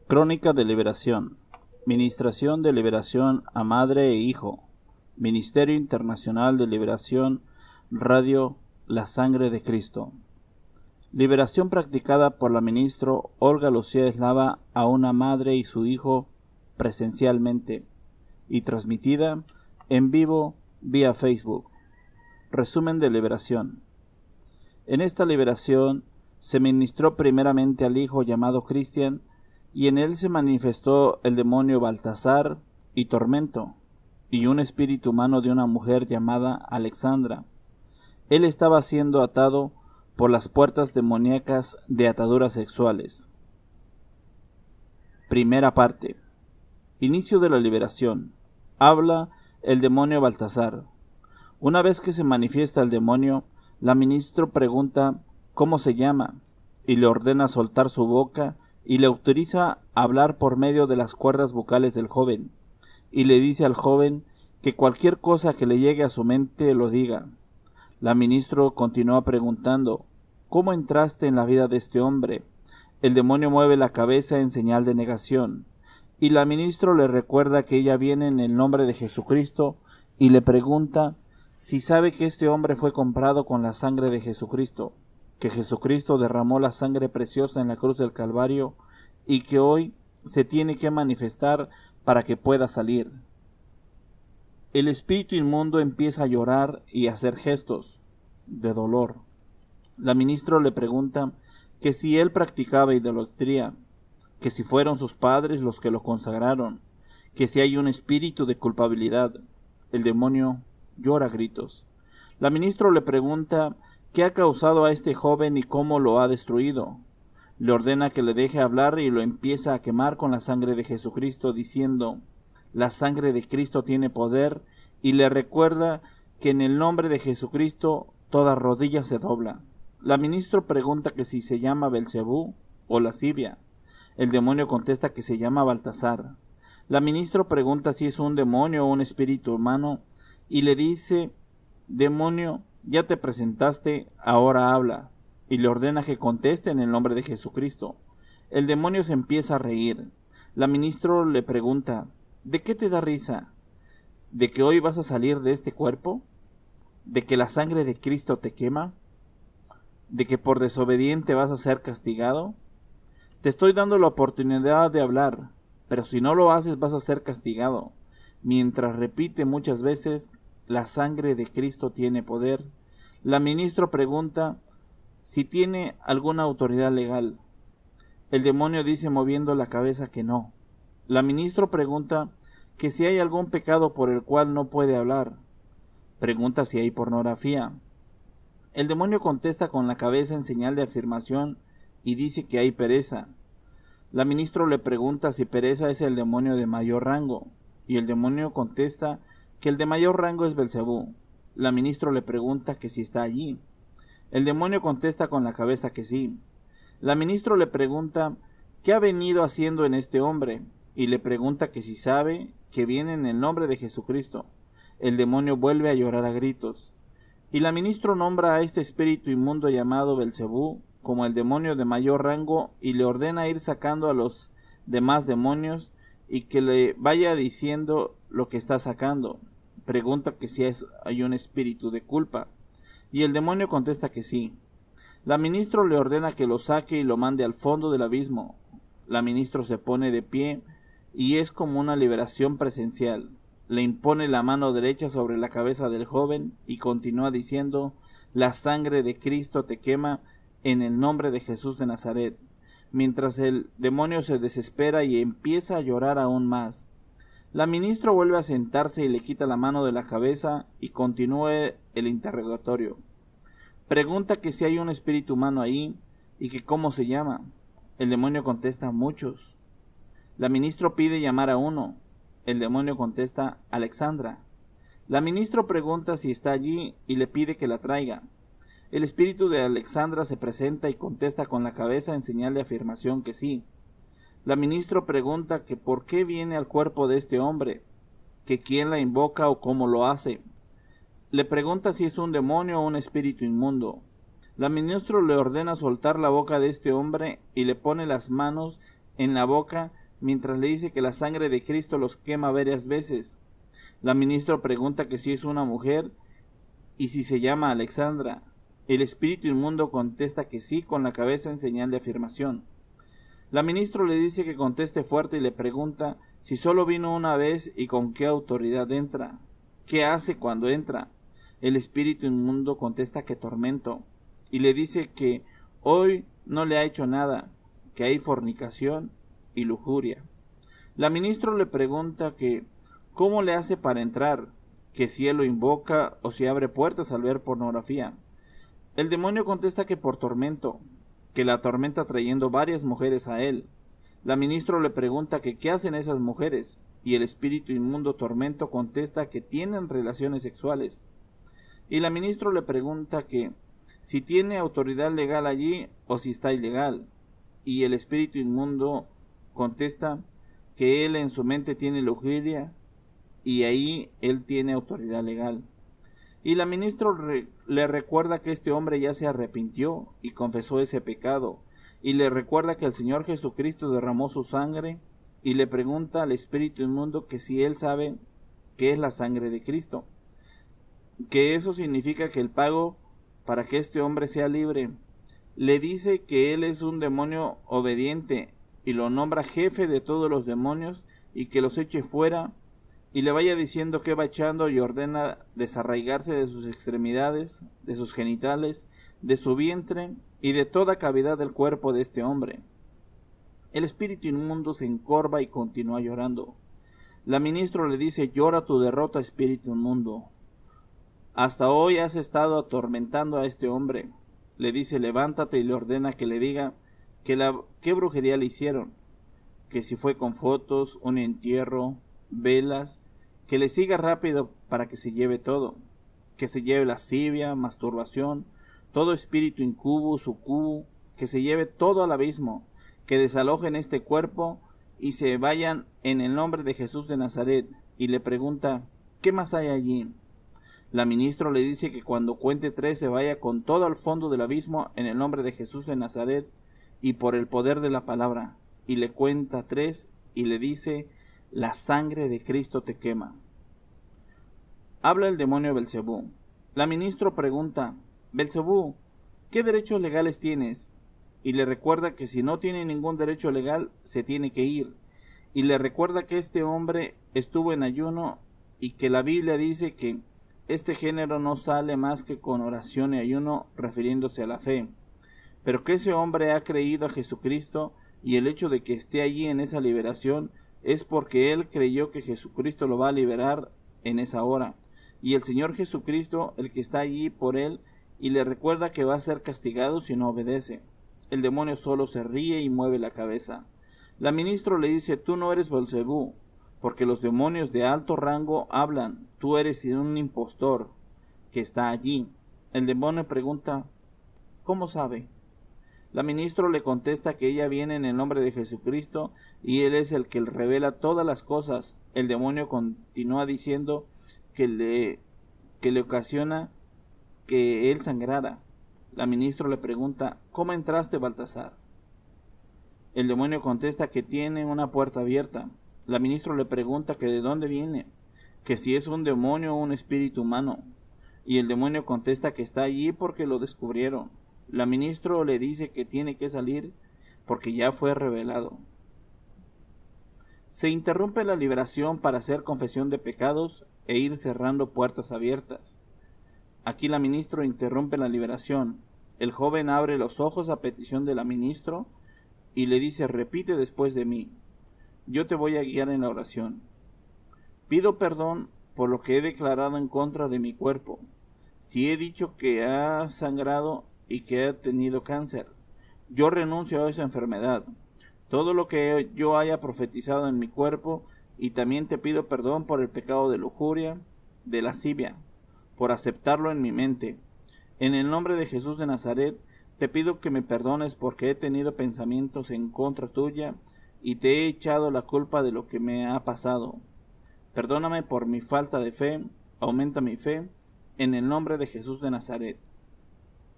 Crónica de Liberación. Ministración de liberación a madre e hijo. Ministerio Internacional de Liberación. Radio La Sangre de Cristo. Liberación practicada por la ministro Olga Lucía Eslava a una madre y su hijo presencialmente y transmitida en vivo vía Facebook. Resumen de liberación. En esta liberación se ministró primeramente al hijo llamado Cristian, y en él se manifestó el demonio Baltasar y Tormento, y un espíritu humano de una mujer llamada Alexandra. Él estaba siendo atado por las puertas demoníacas de ataduras sexuales. Primera parte. Inicio de la liberación. Habla el demonio Baltasar. Una vez que se manifiesta el demonio, la ministro pregunta cómo se llama, y le ordena soltar su boca, y le autoriza a hablar por medio de las cuerdas vocales del joven, y le dice al joven que cualquier cosa que le llegue a su mente lo diga. La ministro continúa preguntando, ¿cómo entraste en la vida de este hombre? El demonio mueve la cabeza en señal de negación, y la ministro le recuerda que ella viene en el nombre de Jesucristo, y le pregunta si sabe que este hombre fue comprado con la sangre de Jesucristo, que Jesucristo derramó la sangre preciosa en la cruz del Calvario y que hoy se tiene que manifestar para que pueda salir. El espíritu inmundo empieza a llorar y a hacer gestos de dolor. La ministra le pregunta que si él practicaba idolatría, que si fueron sus padres los que lo consagraron, que si hay un espíritu de culpabilidad. El demonio llora a gritos. La ministra le pregunta ¿qué ha causado a este joven y cómo lo ha destruido? Le ordena que le deje hablar y lo empieza a quemar con la sangre de Jesucristo, diciendo, la sangre de Cristo tiene poder, y le recuerda que en el nombre de Jesucristo toda rodilla se dobla. La ministra pregunta que si se llama Belcebú o lascivia. El demonio contesta que se llama Baltasar. La ministra pregunta si es un demonio o un espíritu humano, y le dice, demonio, ya te presentaste, ahora habla, y le ordena que conteste en el nombre de Jesucristo. El demonio se empieza a reír. La ministra le pregunta, ¿de qué te da risa? ¿De que hoy vas a salir de este cuerpo? ¿De que la sangre de Cristo te quema? ¿De que por desobediente vas a ser castigado? Te estoy dando la oportunidad de hablar, pero si no lo haces vas a ser castigado. Mientras repite muchas veces, la sangre de Cristo tiene poder. La ministra pregunta si tiene alguna autoridad legal. El demonio dice moviendo la cabeza que no. La ministra pregunta que si hay algún pecado por el cual no puede hablar. Pregunta si hay pornografía. El demonio contesta con la cabeza en señal de afirmación y dice que hay pereza. La ministra le pregunta si pereza es el demonio de mayor rango, y el demonio contesta que el de mayor rango es Belcebú. La ministra le pregunta que si está allí. El demonio contesta con la cabeza que sí. La ministra le pregunta qué ha venido haciendo en este hombre, y le pregunta que si sabe que viene en el nombre de Jesucristo. El demonio vuelve a llorar a gritos, y la ministra nombra a este espíritu inmundo llamado Belcebú como el demonio de mayor rango, y le ordena ir sacando a los demás demonios y que le vaya diciendo lo que está sacando. Pregunta que si hay un espíritu de culpa, y el demonio contesta que sí. La ministra le ordena que lo saque y lo mande al fondo del abismo. La ministra se pone de pie y es como una liberación presencial. Le impone la mano derecha sobre la cabeza del joven y continúa diciendo, la sangre de Cristo te quema en el nombre de Jesús de Nazaret, mientras el demonio se desespera y empieza a llorar aún más. La ministra vuelve a sentarse y le quita la mano de la cabeza y continúa el interrogatorio. Pregunta que si hay un espíritu humano ahí y que cómo se llama. El demonio contesta muchos. La ministra pide llamar a uno. El demonio contesta Alexandra. La ministra pregunta si está allí y le pide que la traiga. El espíritu de Alexandra se presenta y contesta con la cabeza en señal de afirmación que sí. La ministra pregunta que por qué viene al cuerpo de este hombre, que quién la invoca o cómo lo hace. Le pregunta si es un demonio o un espíritu inmundo. La ministra le ordena soltar la boca de este hombre y le pone las manos en la boca mientras le dice que la sangre de Cristo los quema varias veces. La ministra pregunta que si es una mujer y si se llama Alexandra. El espíritu inmundo contesta que sí con la cabeza en señal de afirmación. La ministra le dice que conteste fuerte y le pregunta si solo vino una vez y con qué autoridad entra. ¿Qué hace cuando entra? El espíritu inmundo contesta que tormento y le dice que hoy no le ha hecho nada, que hay fornicación y lujuria. La ministra le pregunta que cómo le hace para entrar, que si él lo invoca o si abre puertas al ver pornografía. El demonio contesta que por tormento, que la atormenta trayendo varias mujeres a él. La ministra le pregunta que qué hacen esas mujeres, y el espíritu inmundo tormento contesta que tienen relaciones sexuales. Y la ministra le pregunta que si tiene autoridad legal allí o si está ilegal, y el espíritu inmundo contesta que él en su mente tiene lujuria y ahí él tiene autoridad legal. Y la ministra le recuerda que este hombre ya se arrepintió y confesó ese pecado, y le recuerda que el Señor Jesucristo derramó su sangre, y le pregunta al espíritu inmundo que si él sabe qué es la sangre de Cristo, que eso significa que el pago para que este hombre sea libre. Le dice que él es un demonio obediente y lo nombra jefe de todos los demonios y que los eche fuera y le vaya diciendo que va echando y ordena desarraigarse de sus extremidades, de sus genitales, de su vientre y de toda cavidad del cuerpo de este hombre. El espíritu inmundo se encorva y continúa llorando. La ministra le dice: llora tu derrota, espíritu inmundo. Hasta hoy has estado atormentando a este hombre. Le dice: levántate, y le ordena que le diga qué brujería le hicieron, que si fue con fotos, un entierro, velas, que le siga rápido para que se lleve todo, que se lleve lascivia, masturbación, todo espíritu incubo, sucubo, que se lleve todo al abismo, que desalojen este cuerpo y se vayan en el nombre de Jesús de Nazaret. Y le pregunta: ¿qué más hay allí? La ministra le dice que cuando cuente 3 se vaya con todo al fondo del abismo en el nombre de Jesús de Nazaret y por el poder de la palabra. Y le cuenta 3 y le dice: la sangre de Cristo te quema. Habla el demonio Belcebú. La ministra pregunta: Belcebú, ¿qué derechos legales tienes? Y le recuerda que si no tiene ningún derecho legal, se tiene que ir. Y le recuerda que este hombre estuvo en ayuno y que la Biblia dice que este género no sale más que con oración y ayuno, refiriéndose a la fe. Pero que ese hombre ha creído a Jesucristo y el hecho de que esté allí en esa liberación es porque él creyó que Jesucristo lo va a liberar en esa hora. Y el Señor Jesucristo, el que está allí por él, y le recuerda que va a ser castigado si no obedece. El demonio solo se ríe y mueve la cabeza. La ministra le dice: tú no eres Belcebú, porque los demonios de alto rango hablan, tú eres un impostor que está allí. El demonio pregunta: ¿cómo sabe? La ministra le contesta que ella viene en el nombre de Jesucristo y él es el que le revela todas las cosas. El demonio continúa diciendo que le ocasiona que él sangrara. La ministra le pregunta: ¿cómo entraste, Baltasar? El demonio contesta que tiene una puerta abierta. La ministra le pregunta que de dónde viene, que si es un demonio o un espíritu humano. Y el demonio contesta que está allí porque lo descubrieron. La ministra le dice que tiene que salir porque ya fue revelado. Se interrumpe la liberación para hacer confesión de pecados e ir cerrando puertas abiertas. Aquí la ministra interrumpe la liberación. El joven abre los ojos a petición de la ministra y le dice: repite después de mí. Yo te voy a guiar en la oración. Pido perdón por lo que he declarado en contra de mi cuerpo. Si he dicho que ha sangrado y que ha tenido cáncer, yo renuncio a esa enfermedad. Todo lo que yo haya profetizado en mi cuerpo, y también te pido perdón por el pecado de lujuria, de lascivia, por aceptarlo en mi mente. En el nombre de Jesús de Nazaret, te pido que me perdones porque he tenido pensamientos en contra tuya y te he echado la culpa de lo que me ha pasado. Perdóname por mi falta de fe, aumenta mi fe, en el nombre de Jesús de Nazaret.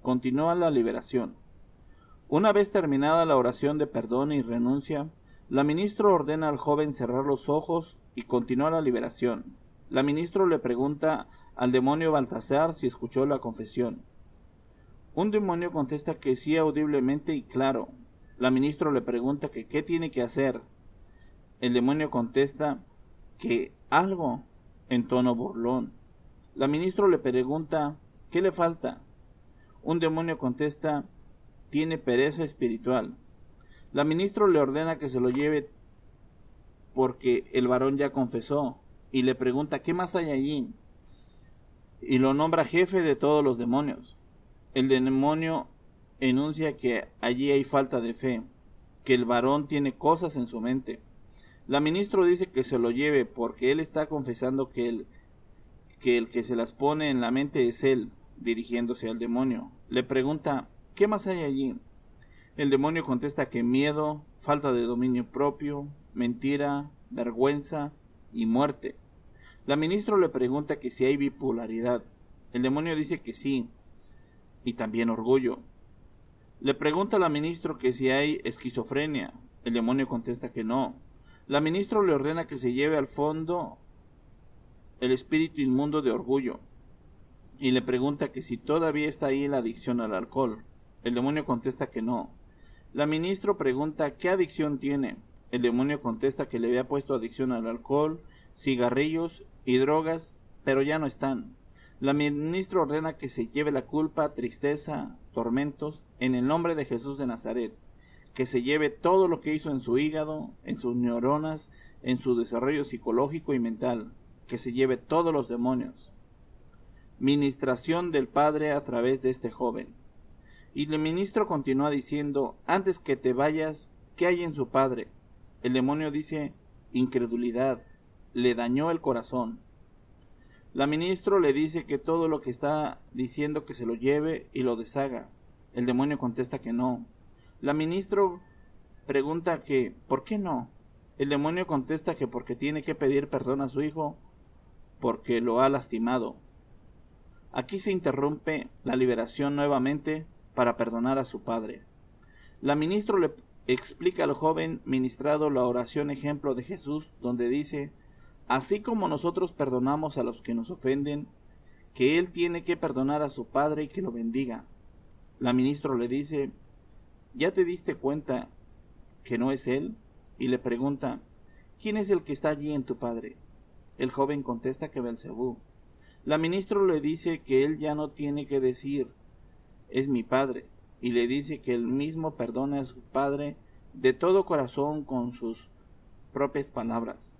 Continúa la liberación. Una vez terminada la oración de perdón y renuncia, La ministra ordena al joven cerrar los ojos y continúa la liberación. La ministra le pregunta al demonio Baltasar si escuchó la confesión. Un demonio contesta que sí audiblemente y claro. La ministra le pregunta que qué tiene que hacer. El demonio contesta que algo, en tono burlón. La ministra le pregunta ¿qué le falta? Un demonio contesta tiene pereza espiritual. La ministra le ordena que se lo lleve porque el varón ya confesó y le pregunta ¿qué más hay allí? Y lo nombra jefe de todos los demonios. El demonio enuncia que allí hay falta de fe, que el varón tiene cosas en su mente. La ministra dice que se lo lleve porque él está confesando que el que se las pone en la mente es él, dirigiéndose al demonio. Le pregunta ¿qué más hay allí? El demonio contesta que miedo, falta de dominio propio, mentira, vergüenza y muerte. La ministra le pregunta que si hay bipolaridad. El demonio dice que sí, y también orgullo. Le pregunta a la ministra que si hay esquizofrenia. El demonio contesta que no. La ministra le ordena que se lleve al fondo el espíritu inmundo de orgullo, y le pregunta que si todavía está ahí la adicción al alcohol. El demonio contesta que no. La ministra pregunta ¿qué adicción tiene? El demonio contesta que le había puesto adicción al alcohol, cigarrillos y drogas, pero ya no están. La ministra ordena que se lleve la culpa, tristeza, tormentos, en el nombre de Jesús de Nazaret, que se lleve todo lo que hizo en su hígado, en sus neuronas, en su desarrollo psicológico y mental, que se lleve todos los demonios. Ministración del Padre a través de este joven. Y el ministro continúa diciendo, antes que te vayas, ¿qué hay en su padre? El demonio dice, incredulidad, le dañó el corazón. La ministra le dice que todo lo que está diciendo que se lo lleve y lo deshaga. El demonio contesta que no. La ministra pregunta que, ¿por qué no? El demonio contesta que porque tiene que pedir perdón a su hijo, porque lo ha lastimado. Aquí se interrumpe la liberación nuevamente para perdonar a su padre. La ministra le explica al joven ministrado la oración ejemplo de Jesús, donde dice, así como nosotros perdonamos a los que nos ofenden, que él tiene que perdonar a su padre y que lo bendiga. La ministra le dice, ¿ya te diste cuenta que no es él? Y le pregunta, ¿quién es el que está allí en tu padre? El joven contesta que Belcebú. La ministra le dice que él ya no tiene que decir, es mi padre, y le dice que él mismo perdona a su padre de todo corazón con sus propias palabras.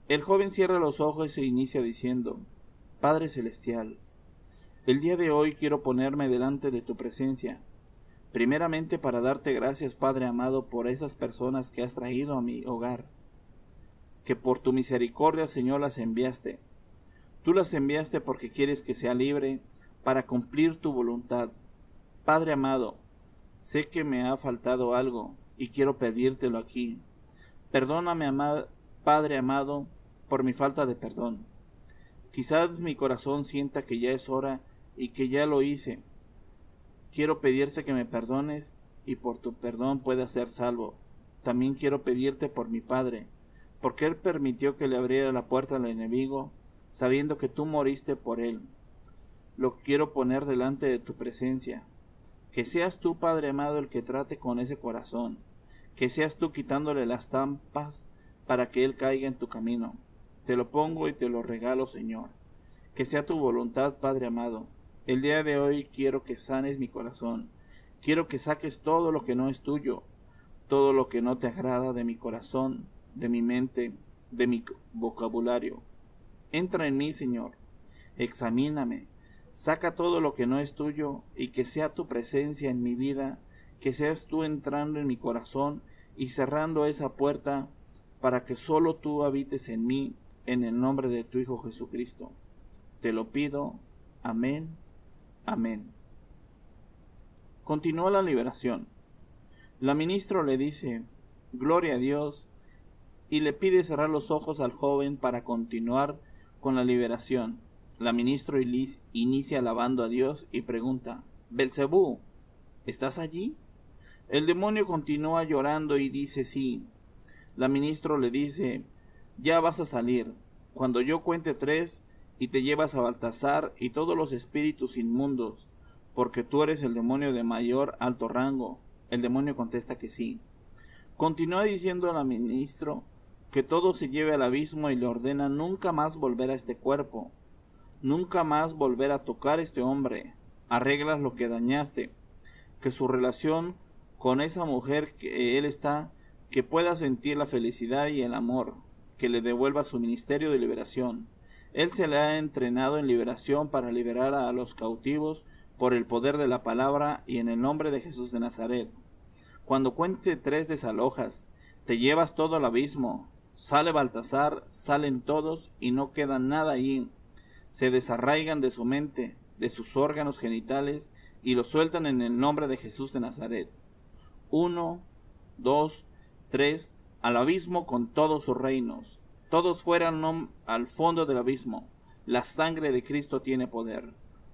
El joven cierra los ojos e inicia diciendo, Padre Celestial, el día de hoy quiero ponerme delante de tu presencia, primeramente para darte gracias, Padre amado, por esas personas que has traído a mi hogar, que por tu misericordia, Señor, las enviaste. Tú las enviaste porque quieres que sea libre para cumplir tu voluntad. Padre amado, sé que me ha faltado algo y quiero pedírtelo aquí. Perdóname, Padre amado, por mi falta de perdón. Quizás mi corazón sienta que ya es hora y que ya lo hice. Quiero pedirte que me perdones y por tu perdón pueda ser salvo. También quiero pedirte por mi padre, porque él permitió que le abriera la puerta al enemigo, sabiendo que tú moriste por él. Lo quiero poner delante de tu presencia. Que seas tú, Padre amado, el que trate con ese corazón. Que seas tú quitándole las trampas para que él caiga en tu camino. Te lo pongo y te lo regalo, Señor. Que sea tu voluntad, Padre amado. El día de hoy quiero que sanes mi corazón. Quiero que saques todo lo que no es tuyo, todo lo que no te agrada de mi corazón, de mi mente, de mi vocabulario. Entra en mí, Señor. Examíname. Saca todo lo que no es tuyo y que sea tu presencia en mi vida, que seas tú entrando en mi corazón y cerrando esa puerta para que solo tú habites en mí, en el nombre de tu Hijo Jesucristo. Te lo pido. Amén. Amén. Continúa la liberación. La ministra le dice, Gloria a Dios, y le pide cerrar los ojos al joven para continuar con la liberación. La ministra inicia alabando a Dios y pregunta, Belcebú, ¿estás allí? El demonio continúa llorando y dice, sí, La ministro le dice: ya vas a salir, cuando yo cuente 3, y te llevas a Baltasar y todos los espíritus inmundos, porque tú eres el demonio de mayor alto rango. El demonio contesta que sí. Continúa diciendo al ministro que todo se lleve al abismo y le ordena nunca más volver a este cuerpo, nunca más volver a tocar a este hombre. Arreglas lo que dañaste, que su relación con esa mujer que él está, que pueda sentir la felicidad y el amor, que le devuelva su ministerio de liberación. Él se le ha entrenado en liberación para liberar a los cautivos por el poder de la palabra y en el nombre de Jesús de Nazaret. Cuando cuente 3 desalojas, te llevas todo al abismo. Sale Baltasar, salen todos y no queda nada ahí. Se desarraigan de su mente, de sus órganos genitales y los sueltan en el nombre de Jesús de Nazaret. 1, 2, 3, al abismo con todos sus reinos. Todos fueran al fondo del abismo. La sangre de Cristo tiene poder.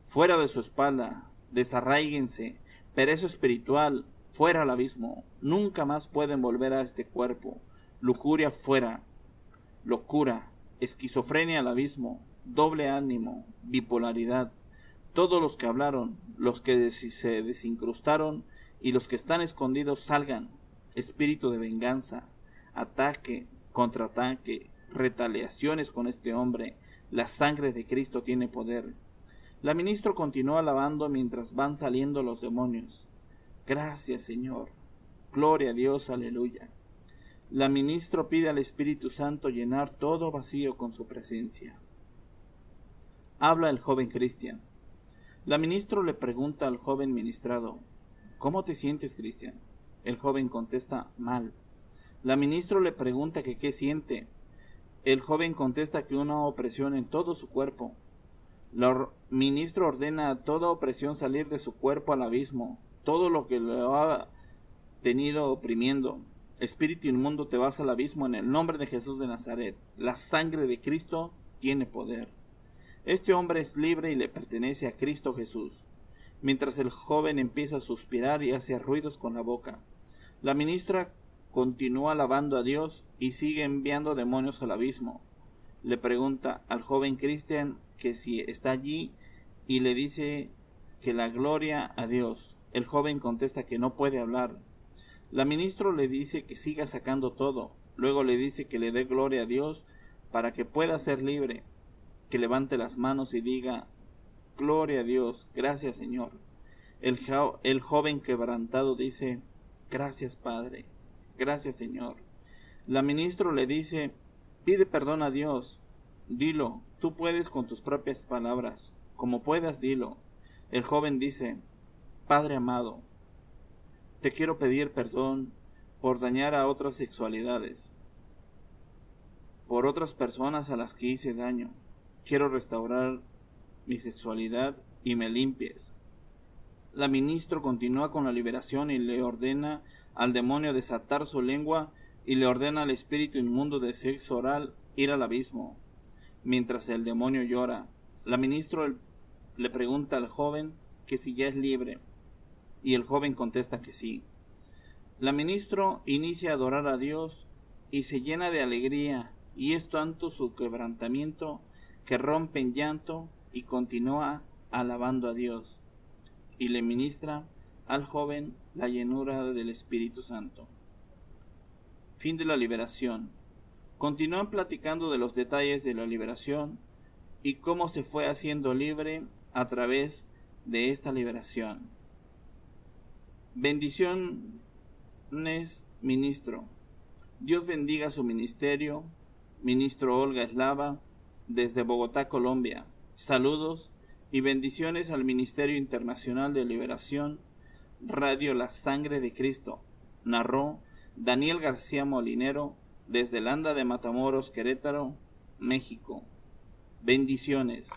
Fuera de su espalda, desarraíguense. Pereza espiritual, fuera al abismo. Nunca más pueden volver a este cuerpo. Lujuria fuera. Locura, esquizofrenia al abismo. Doble ánimo, bipolaridad. Todos los que hablaron, los que se desincrustaron y los que están escondidos salgan. Espíritu de venganza, ataque, contraataque, retaliaciones con este hombre. La sangre de Cristo tiene poder. La ministra continúa alabando mientras van saliendo los demonios. Gracias, Señor. Gloria a Dios, aleluya. La ministra pide al Espíritu Santo llenar todo vacío con su presencia. Habla el joven Cristian. La ministra le pregunta al joven ministrado: ¿cómo te sientes, Cristian? El joven contesta: mal. La ministra le pregunta que qué siente. El joven contesta que una opresión en todo su cuerpo. La ministra ordena a toda opresión salir de su cuerpo al abismo. Todo lo que lo ha tenido oprimiendo. Espíritu inmundo, te vas al abismo en el nombre de Jesús de Nazaret. La sangre de Cristo tiene poder. Este hombre es libre y le pertenece a Cristo Jesús. Mientras el joven empieza a suspirar y hace ruidos con la boca. La ministra continúa alabando a Dios y sigue enviando demonios al abismo. Le pregunta al joven Cristian que si está allí y le dice que la gloria a Dios. El joven contesta que no puede hablar. La ministra le dice que siga sacando todo. Luego le dice que le dé gloria a Dios para que pueda ser libre. Que levante las manos y diga: gloria a Dios, gracias, Señor. El joven quebrantado dice: gracias, Padre, gracias, Señor. La ministra le dice: pide perdón a Dios, dilo, tú puedes con tus propias palabras, como puedas dilo. El joven dice: Padre amado, te quiero pedir perdón por dañar a otras sexualidades, por otras personas a las que hice daño. Quiero restaurar mi sexualidad y me limpies. La ministra continúa con la liberación y le ordena al demonio desatar su lengua y le ordena al espíritu inmundo de sexo oral ir al abismo. Mientras el demonio llora, la ministra le pregunta al joven que si ya es libre y el joven contesta que sí. La ministra inicia a adorar a Dios y se llena de alegría, y es tanto su quebrantamiento que rompe en llanto y continúa alabando a Dios, y le ministra al joven la llenura del Espíritu Santo. Fin de la liberación. Continúan platicando de los detalles de la liberación y cómo se fue haciendo libre a través de esta liberación. Bendiciones, ministro. Dios bendiga su ministerio. Ministro Olga Eslava, desde Bogotá, Colombia. Saludos y bendiciones al Ministerio Internacional de Liberación, Radio La Sangre de Cristo. Narró Daniel García Molinero, desde Landa de Matamoros, Querétaro, México. Bendiciones.